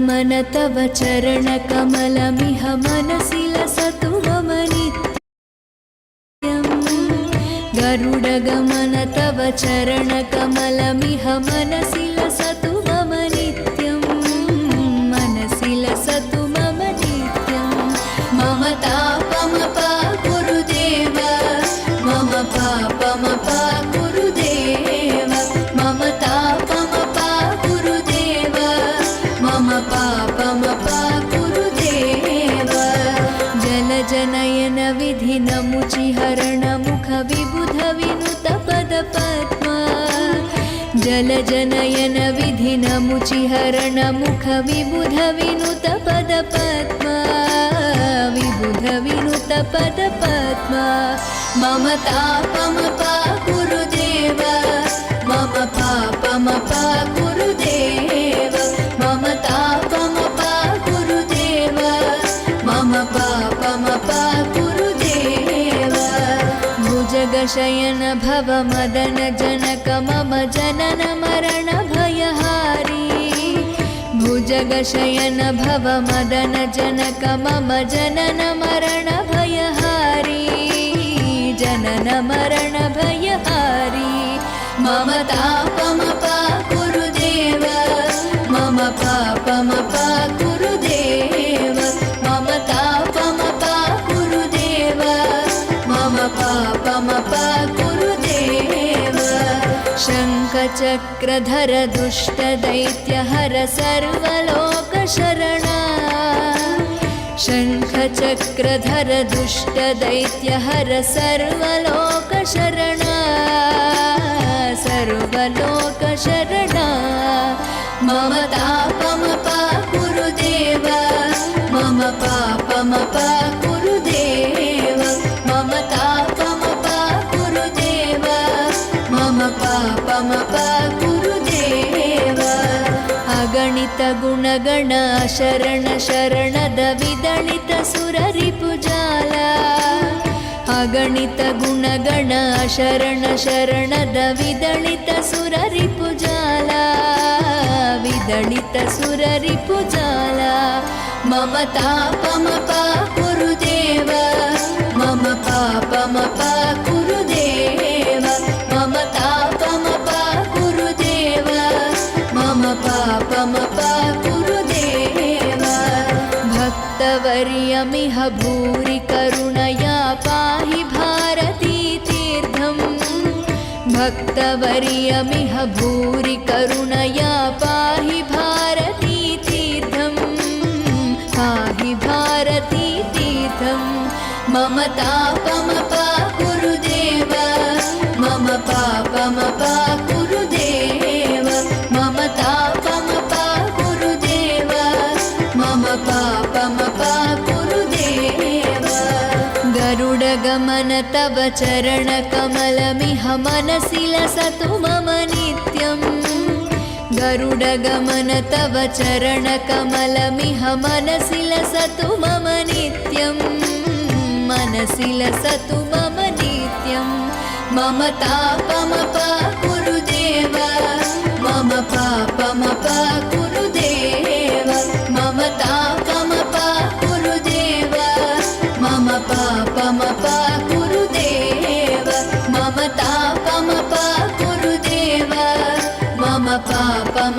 मन तव चरणकमलमिह मनसि लसतु मम नित्यम् गरुडगमन तव चरणकमलमिह मनसि लसतु मम नित्यम् मनसि लसतु मम नित्यम् मम तापमपा गुरुदेव मम पापमपा गुरुदेव मम तापमपा गुरुदेव मम पापमपा गुरुदेव जलजनयन विधिनमुचिहरण मुख विबुध विनुत पदपद्मा जलजनयन विधिनमुचिहरण मुख विबुध विनुत पदपद्मा विबुध विनुत पदपद्मा मम तापमपा गुरुदेव मम पापमपा गुरुदेव मम तापमपा गुरुदेव मम पापमपा गुरुदेव भुजगशयन भव मदन जनक मम जनन मरण भयहारी भुजगशयन भव मदन जनक मम जनन मरण भयहारी जनन मरण भयहारी मम तापमपा गुरुदेव मम पापमपा गुरुदेव मम तापमपा गुरुदेव मम पापमपा गुरुदेव शङ्खचक्रधर दुष्टदैत्यहर सर्वलोकशरणा शङ्खचक्रधर दुष्टदैत्यहर सर्वलोकशरणा सर्वलोकशरणा मम तापमपा गुरुदेव मम पापमपा गुरुदेव मम तापमपा गुरुदेव मम पापमपा गुरुदेव अगणित गुणगण शरण शरणद विदलित सुररिपुजाला अगणित गुणगण शरण शरणद विदलित सुररिपुजाला विदलित सुररिपुजाला मम तापमपा गुरुदेव मम पापमपा गुरुदेव मम तापमपा गुरुदेव मम पापमपा गुरुदेव भक्तवर्यमिह भूरि करुणया पाहि भारती तीर्थम् भक्तवर्यमिह भूरि करुणया पाहि भारती तीर्थम् पाहि भारती तीर्थम् मम तापमपा गुरुदेव मम पापमपा गुरुदेव मम तापमपा गुरुदेव मम पापमपा गुरुदेव गरुडगमन तव चरणकमलमिह मनसि लसतु मम नित्यम् गरुडगमन तव चरणकमलमिह मनसि लसतु मम नित्यम् मनसि लसतु मम नित्यम् मम तापमपा गुरुदेव मम पापमपा